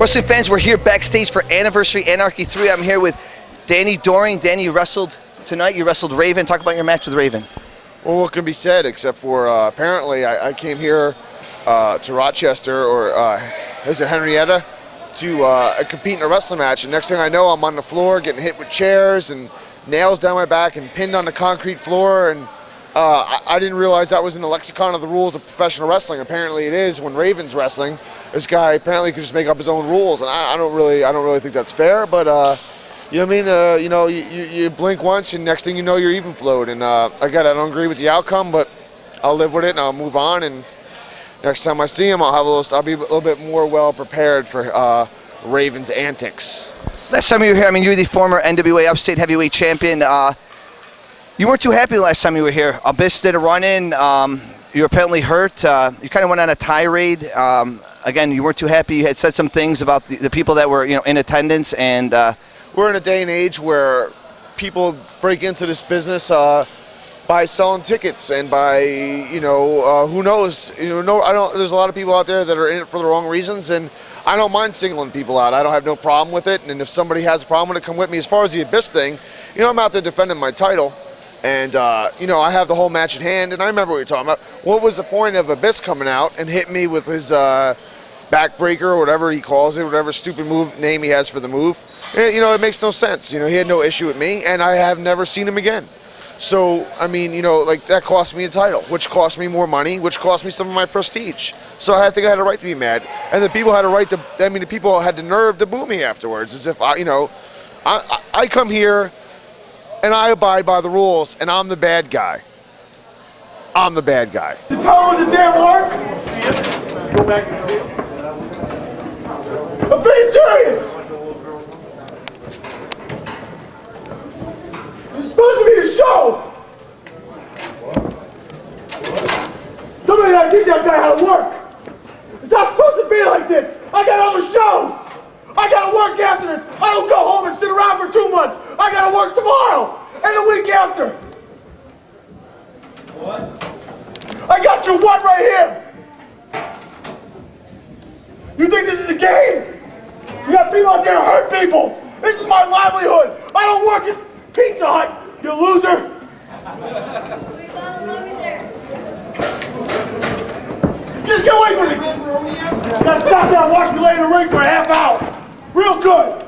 Wrestling fans, we're here backstage for Anniversary Anarchy 3. I'm here with Danny Doring. Danny, you wrestled tonight. You wrestled Raven. Talk about your match with Raven. Well, what can be said except for apparently I came here to Rochester, or is it Henrietta, to compete in a wrestling match. And next thing I know, I'm on the floor getting hit with chairs and nails down my back and pinned on the concrete floor. And I didn't realize that was in the lexicon of the rules of professional wrestling. Apparently it is when Raven's wrestling. This guy apparently could just make up his own rules, and I don't really think that's fair. But you know what I mean? You know, you blink once, and next thing you know, you're even flowed. And again, I don't agree with the outcome, but I'll live with it and I'll move on. And next time I see him, I'll be a little bit more well prepared for Raven's antics. Last time you were here, I mean, you were the former NWA Upstate heavyweight champion. You weren't too happy the last time you were here. Abyss did a run-in. You were apparently hurt. You kind of went on a tirade. Again, you weren't too happy. You had said some things about the people that were, in attendance. And we're in a day and age where people break into this business by selling tickets and by, who knows? There's a lot of people out there that are in it for the wrong reasons, and I don't mind singling people out. I don't have no problem with it. And if somebody has a problem with it, come with me. As far as the Abyss thing, I'm out there defending my title. And, I have the whole match at hand, and I remember what you're talking about. What was the point of Abyss coming out and hitting me with his backbreaker, or whatever he calls it, whatever stupid name he has for the move? It makes no sense. He had no issue with me, and I have never seen him again. So, I mean, that cost me a title, which cost me more money, which cost me some of my prestige. So I think I had a right to be mad. And the people had a right to, the people had the nerve to boo me afterwards, as if, I come here and I abide by the rules, and I'm the bad guy. I'm the bad guy. The power was a damn work. Go back and see it. I'm being serious. This is supposed to be a show. Somebody gotta teach that guy how to work. It's not supposed to be like this. I got other shows. I gotta work after this. I don't go home and sit around for 2 months. I gotta work tomorrow and the week after. What? I got your what right here. You think this is a game? You got people out there to hurt people. This is my livelihood. I don't work at Pizza Hut, you loser. Just get away from me. You gotta stop there and watch me lay in the ring for a half hour. Real good.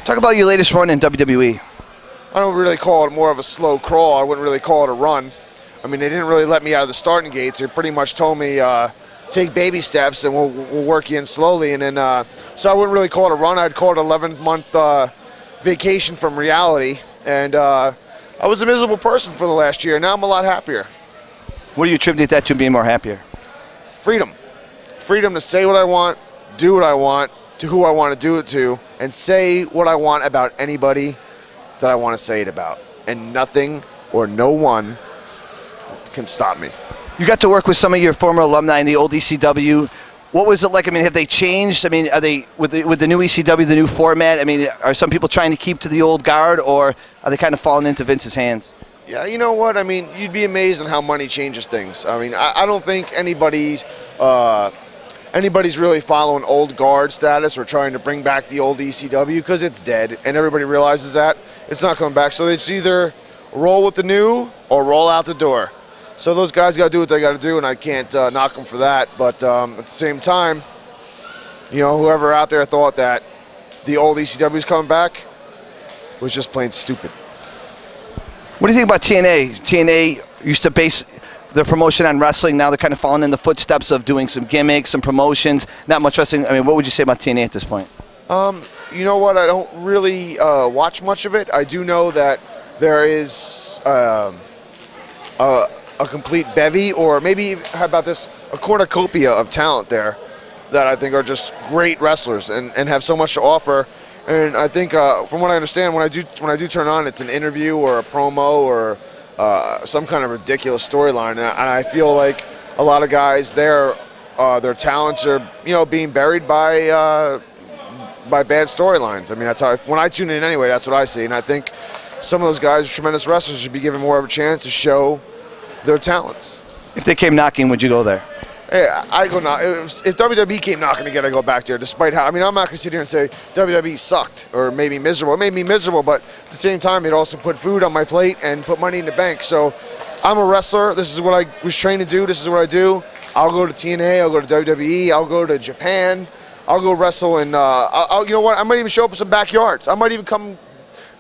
talk about your latest run in WWE. I don't really call it more of a slow crawl. I wouldn't really call it a run. I mean, they didn't really let me out of the starting gates. They pretty much told me, take baby steps and we'll work you in slowly. And then, so I wouldn't really call it a run. I'd call it an 11-month vacation from reality. And I was a miserable person for the last year. Now I'm a lot happier. What do you attribute that to being more happier? Freedom. Freedom to say what I want, do what I want, to who I want to do it to, and say what I want about anybody that I want to say it about. And nothing or no one can stop me. You got to work with some of your former alumni in the old ECW. What was it like? I mean, have they changed? I mean, are they with the new ECW, the new format? I mean, are some people trying to keep to the old guard, or are they kind of falling into Vince's hands? Yeah, you know what? I mean, you'd be amazed on how money changes things. I mean, I don't think anybody's really following old guard status or trying to bring back the old ECW, because it's dead, and everybody realizes that. It's not coming back. So it's either roll with the new or roll out the door. So those guys got to do what they got to do, and I can't knock them for that. But at the same time, you know, whoever out there thought that the old ECW is coming back was just plain stupid. What do you think about TNA? TNA used to base their promotion on wrestling. Now they're kind of following in the footsteps of doing some gimmicks, some promotions, not much wrestling. I mean, what would you say about TNA at this point? You know what? I don't really watch much of it. I do know that there is a complete bevy, or maybe, how about this, a cornucopia of talent there that I think are just great wrestlers and have so much to offer. And I think, from what I understand, when I do turn on, it's an interview or a promo or some kind of ridiculous storyline, and I feel like a lot of guys there, their talents are, you know, being buried by bad storylines. I mean, that's how when I tune in anyway, that's what I see. And I think some of those guys, tremendous wrestlers, should be given more of a chance to show their talents. If they came knocking, would you go there? Hey, I go knock. If WWE came knocking again, I go back there. Despite how, I mean, I'm not gonna sit here and say WWE sucked or made me miserable. It made me miserable, but at the same time, it also put food on my plate and put money in the bank. So, I'm a wrestler. This is what I was trained to do. This is what I do. I'll go to TNA. I'll go to WWE. I'll go to Japan. I'll go wrestle in. You know what? I might even show up in some backyards. I might even come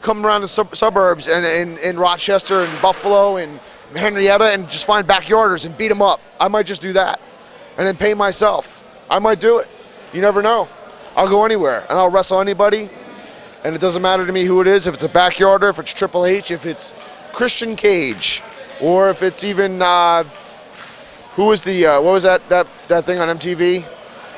around the suburbs and in Rochester and Buffalo and Henrietta and just find backyarders and beat them up. I might just do that. And then pay myself. I might do it. You never know. I'll go anywhere and I'll wrestle anybody. And it doesn't matter to me who it is, if it's a backyarder, if it's Triple H, if it's Christian Cage, or if it's even, who was the, what was that thing on MTV?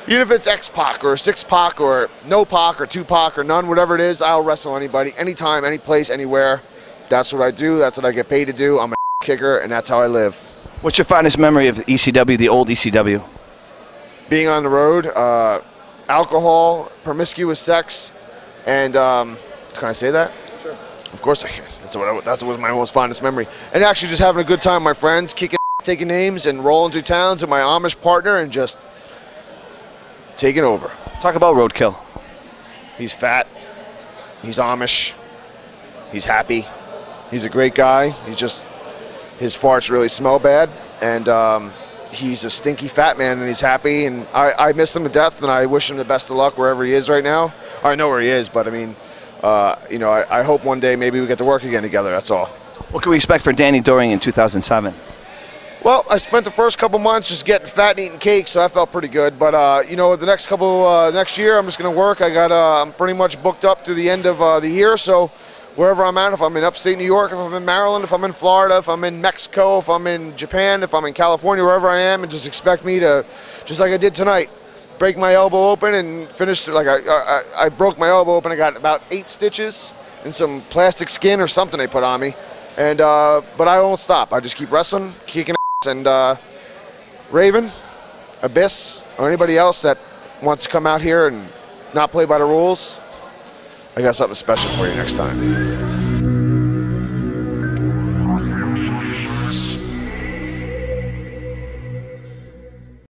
Even if it's X-Pac or 6-Pac or no Pac or 2-Pac or none, whatever it is, I'll wrestle anybody, anytime, any place, anywhere. That's what I do. That's what I get paid to do. I'm a kicker, and that's how I live. What's your fondest memory of ECW, the old ECW? Being on the road, alcohol, promiscuous sex, and can I say that? Sure. Of course I can. That's what was my most fondest memory. And actually just having a good time with my friends, kicking, taking names, and rolling through towns with my Amish partner and just taking over. Talk about Roadkill. He's fat. He's Amish. He's happy. He's a great guy. His farts really smell bad, and he's a stinky fat man, and he's happy, and I miss him to death, and I wish him the best of luck wherever he is right now. I know where he is, but I mean, you know, I hope one day maybe we get to work again together, that's all. What can we expect for Danny Doring in 2007? Well, I spent the first couple months just getting fat and eating cake, so I felt pretty good. But you know, the next year, I'm just going to work. I'm pretty much booked up through the end of the year, so wherever I'm at, if I'm in upstate New York, if I'm in Maryland, if I'm in Florida, if I'm in Mexico, if I'm in Japan, if I'm in California, wherever I am, and just expect me to, just like I did tonight, break my elbow open and finish, like I broke my elbow open. I got about 8 stitches and some plastic skin or something they put on me. And but I won't stop. I just keep wrestling, kicking ass, and Raven, Abyss, or anybody else that wants to come out here and not play by the rules, I got something special for you next time.